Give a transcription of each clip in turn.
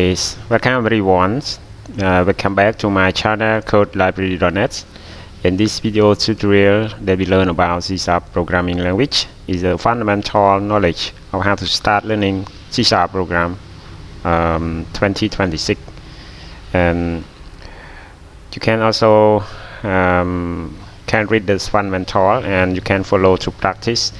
Okay, welcome everyone. Welcome back to my channel code library.net. In this video tutorial that we learn about C# programming language is a fundamental knowledge of how to start learning C# program 2026. And you can also can read this fundamental and you can follow to practice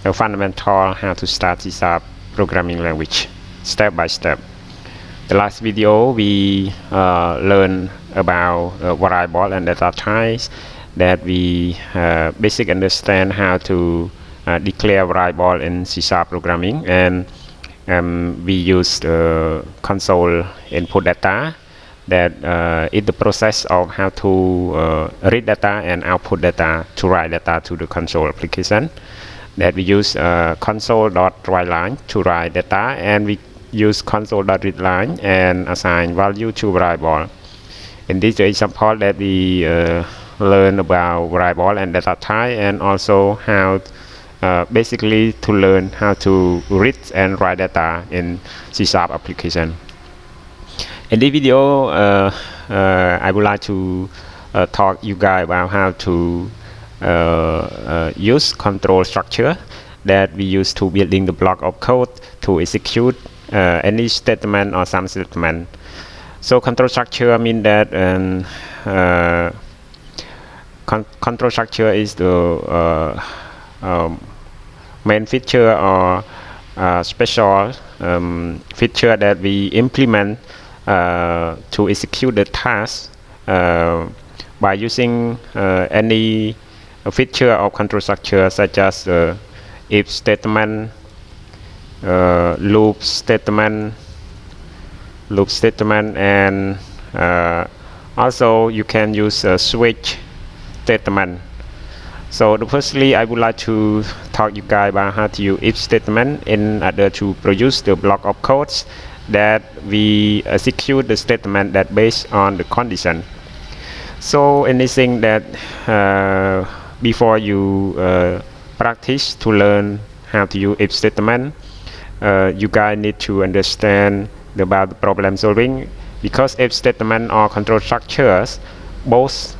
the fundamental how to start C# programming language step by step. The last video we learned about variable and data types, that we basic understand how to declare variable in C# programming, and we use console input data that is the process of how to read data and output data to write data to the console application. That we use console.writeLine to write data, and we use console.readLine and assign value to variable. In this example that we learn about variable and data type, and also how basically to learn how to read and write data in C# application. In this video I would like to talk you guys about how to use control structure that we use to building the block of code to execute any statement or some statement. So control structure mean that control structure is the main feature or special feature that we implement to execute the task by using any feature of control structure, such as if statement, loop statement, and also you can use a switch statement. So firstly, I would like to talk you guys about how to use if statement in order to produce the block of codes that we execute the statement that based on the condition. So anything that before you practice to learn how to use if statement, you guys need to understand about the problem solving, because if statement or control structures, both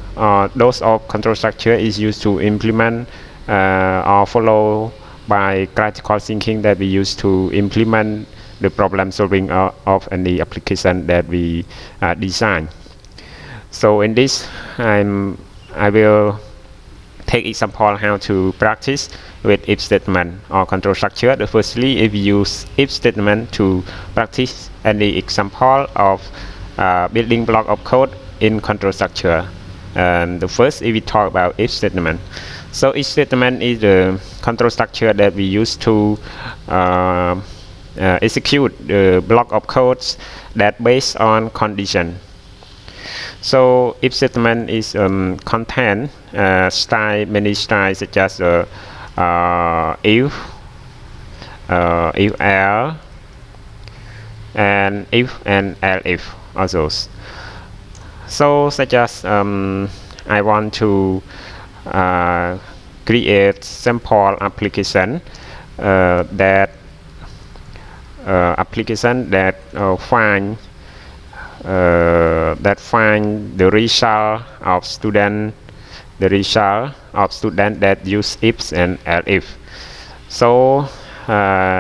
those of control structure is used to implement or follow by critical thinking that we use to implement the problem solving of any application that we design. So in this I will take example how to practice with if statement or control structure. Firstly, if you use if statement to practice any example of building block of code in control structure. And the first, if we talk about if statement, so if statement is the control structure that we use to execute the block of codes that based on condition. So if statement is contain many styles, such as if else, and if and else also. So such as I want to create simple application that find the result of student that use ifs and else. So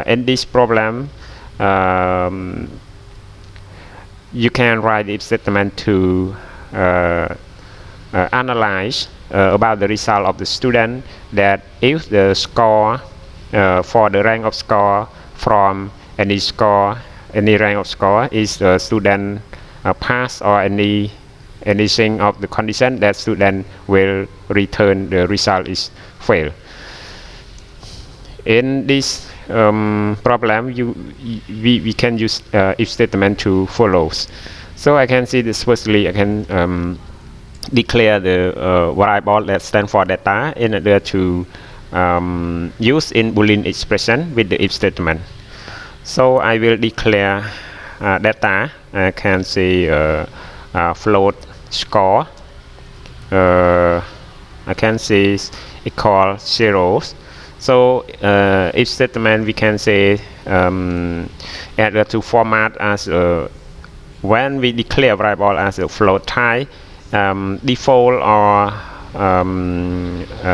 in this problem you can write if statement to analyze about the result of the student, that if the score for the rank of score from any rank of score is the student pass, or anything of the condition, that student will return the result is fail. In this problem we can use if statement to follows. So I can see this. Firstly, I can declare the variable that stand for data in order to use in Boolean expression with the if statement. So I will declare data. I can say float score. I can say equal zeros. So if statement we can say add to format as when we declare variable as a float type, default or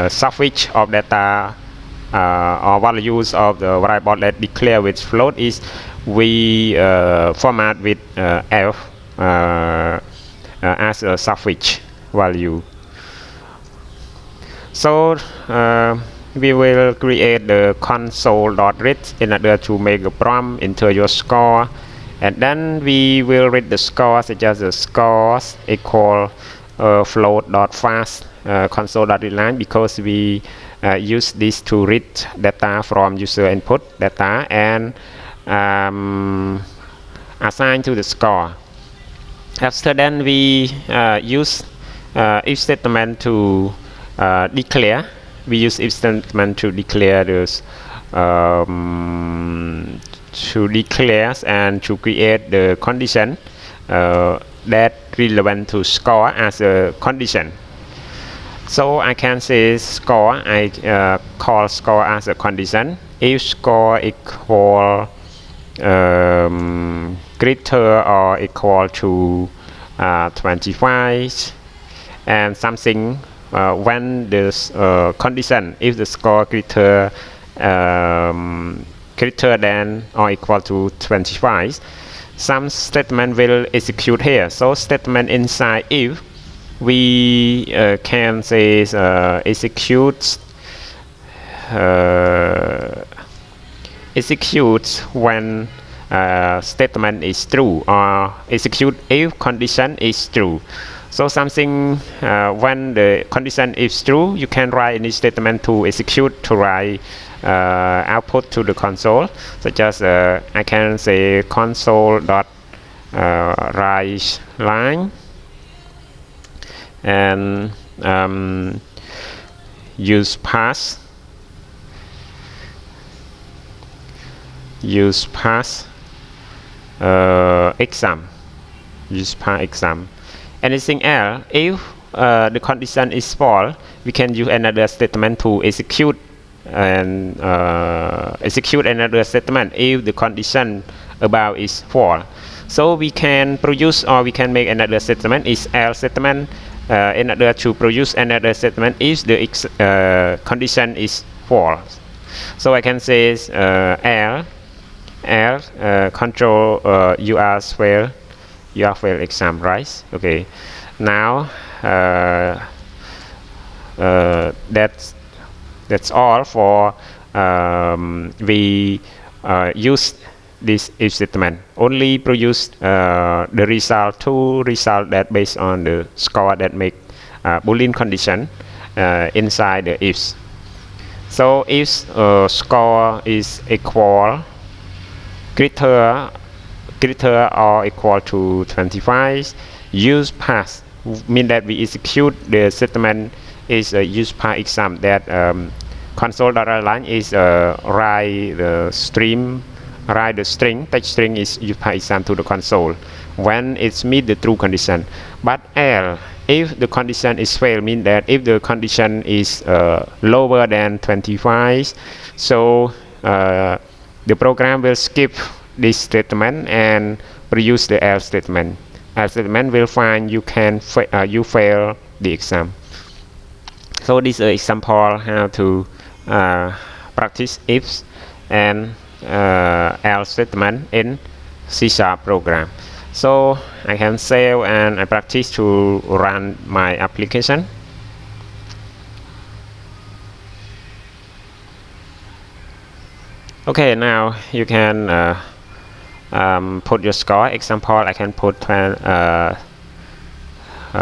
suffix of data or values of the variable that declare with float is we format with f as a suffix value. So we will create the console.read in order to make a prompt, enter your score, and then we will read the score, such as the scores equal float.fast console.read line, because we use this to read data from user input data and assign to the score. After then we use if statement to declare. We use if statement to declare this to declare and to create the condition that relevant to score as a condition. So I can say score, I call score as a condition. If score equal greater or equal to 25 and something, when this condition, if the score greater than or equal to 25, some statement will execute here. So statement inside if we can say executes when statement is true, or execute if condition is true. So something when the condition is true, you can write any statement to execute to write output to the console, such as I can say console dot write line and use pass exam, use pass exam. Anything else, if the condition is false, we can use another statement to execute and execute another statement if the condition above is false. So we can produce or we can make another statement is else statement in order to produce another statement if the condition is false. So I can say control you are fail exam, right? Okay, now that's all for we use this if statement. Only produce the result, two result that based on the score that make Boolean condition inside the ifs. So if score is equal greater or equal to 25, use pass mean that we execute the statement is use pass exam, that console.line is write the string text string is use pass exam to the console when it's meet the true condition. But else, if the condition is fail, mean that if the condition is lower than 25, so the program will skip this statement and produce the else statement. Else statement will find you can you fail the exam. So this is an example how to practice ifs and else statement in C# program. So I can save and I practice to run my application. Okay, now you can put your score. Example, I can put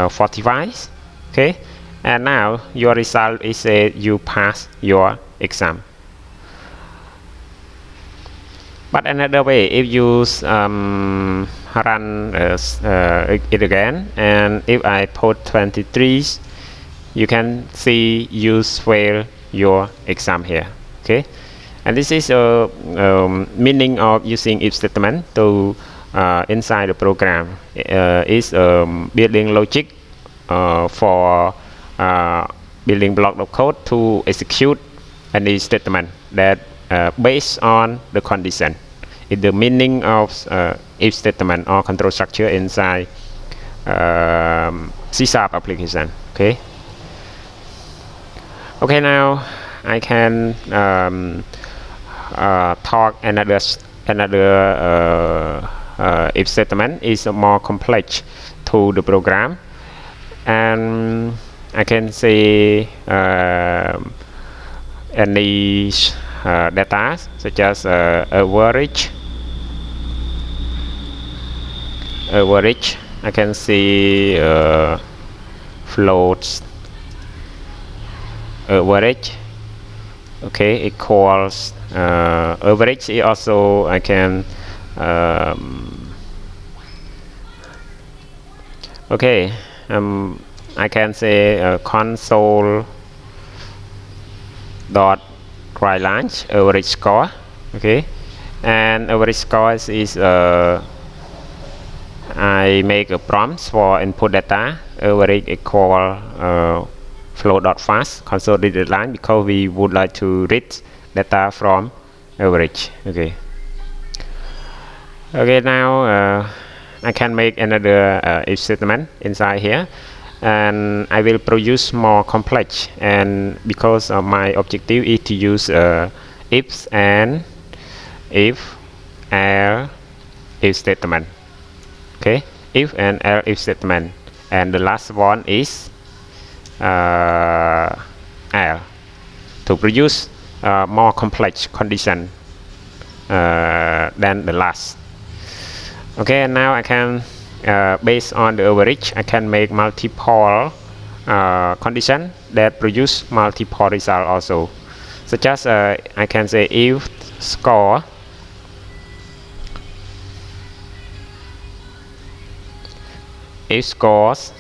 45. Okay, and now your result is you pass your exam. But another way, if you run it again, and if I put 23, you can see you fail your exam here. Okay, and this is a meaning of using if statement to inside the program. Is building logic for building block of code to execute any statement that based on the condition. The meaning of if statement or control structure inside C# application. Okay. Okay, now I can talk another if statement is more complex to the program, and I can say any data such as average. I can see floats average. Okay, equals average. Also I can okay, I can say console dot write line average score. Okay, and average score is I make a prompt for input data average equal flow.fast consolidated line, because we would like to read data from average. Okay. Okay, now I can make another if statement inside here, and I will produce more complex, and because my objective is to use ifs and if statement. Okay, if and if statement, and the last one is to produce more complex condition than the last. Okay, and now I can based on the average, I can make multiple condition that produce multiple result also, such as I can say if score if scores,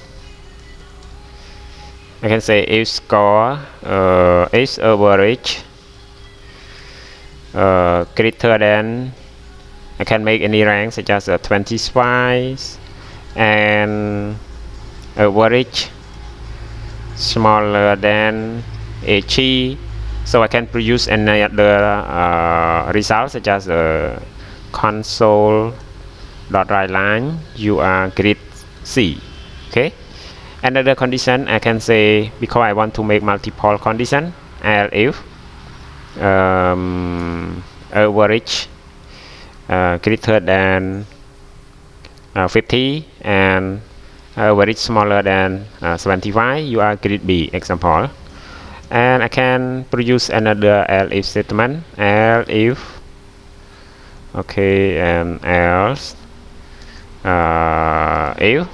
I can say if score is average greater than, I can make any rank such as 25 and average smaller than 80, so I can produce another result such as console dot write line you are grid C. Okay, another condition I can say, because I want to make multiple condition, if average greater than 50 and average smaller than 75, you are grid B, example. And I can produce another if statement, if, okay, and else if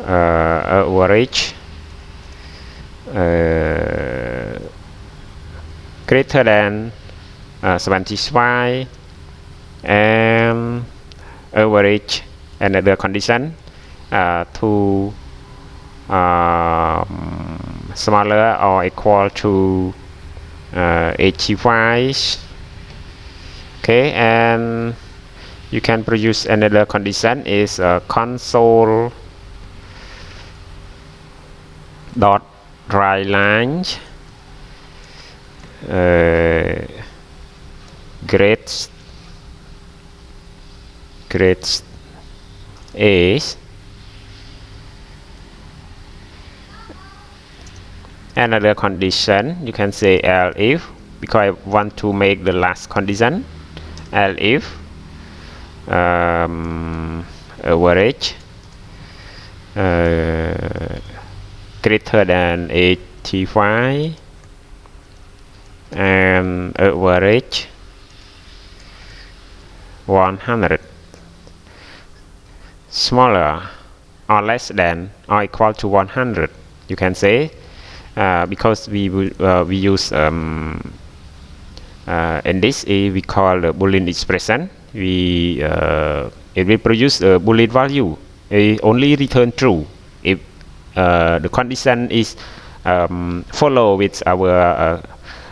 average greater than 75 and average another condition to smaller or equal to 85. Okay, and you can produce another condition is console dot write line grades is another condition. You can say if, because I want to make the last condition, if average greater than 85 and average 100 smaller or less than or equal to 100. You can say because we use in this we call the Boolean expression. It will produce a Boolean value. It only return true if the condition is follow with our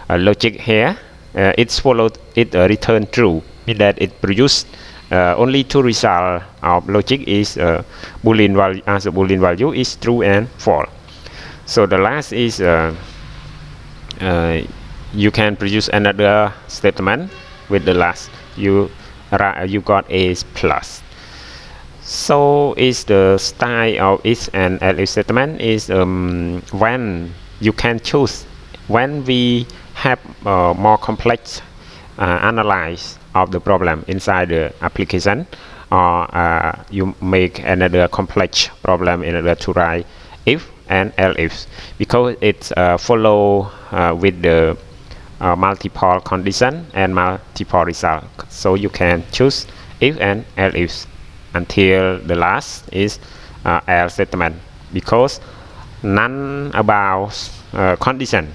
logic here. It's followed, it return true, mean that it produced only two results of logic is Boolean value, as a Boolean value is true and false. So the last is you can produce another statement with the last you got a plus. So is the style of if and else statement is when you can choose when we have more complex analyze of the problem inside the application, or you make another complex problem in order to write if and else, because it follow with the multiple condition and multiple result. So you can choose if and else until the last is else statement, because none about condition.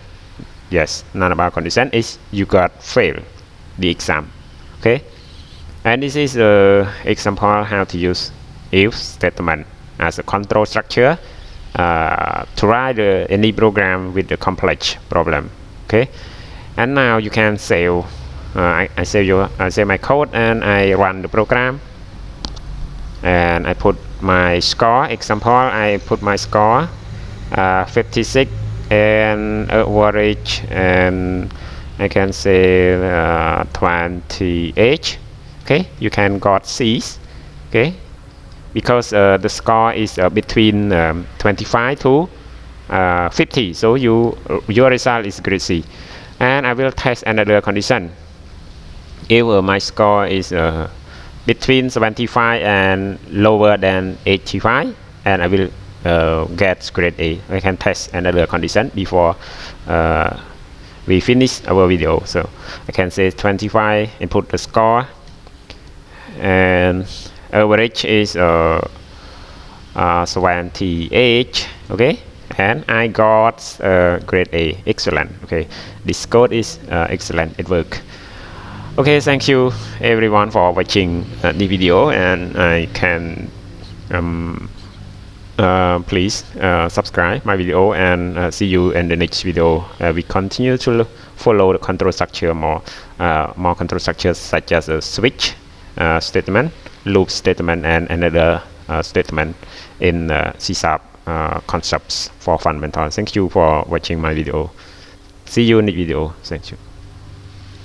Yes, none about condition is you got fail the exam. Okay, and this is the example how to use if statement as a control structure to write any program with the complex problem. Okay, and now you can save. I save my code and I run the program, and I put my score. Example, I put my score 56 and average, and I can say 28. Okay, you can got C's. Okay, because the score is between 25 to 50, so your result is grade C. And I will test another condition. If my score is between 75 and lower than 85, and I will get grade A. I can test another condition before we finish our video. So I can say 25 and put the score, and average is 78. Okay, and I got grade A. Excellent. Okay, this code is excellent. It works. Okay, thank you everyone for watching the video, and I can please subscribe my video, and see you in the next video. We continue to follow the control structure more control structures such as a switch statement, loop statement, and another statement in C# concepts for fundamental. Thank you for watching my video. See you in the video. Thank you.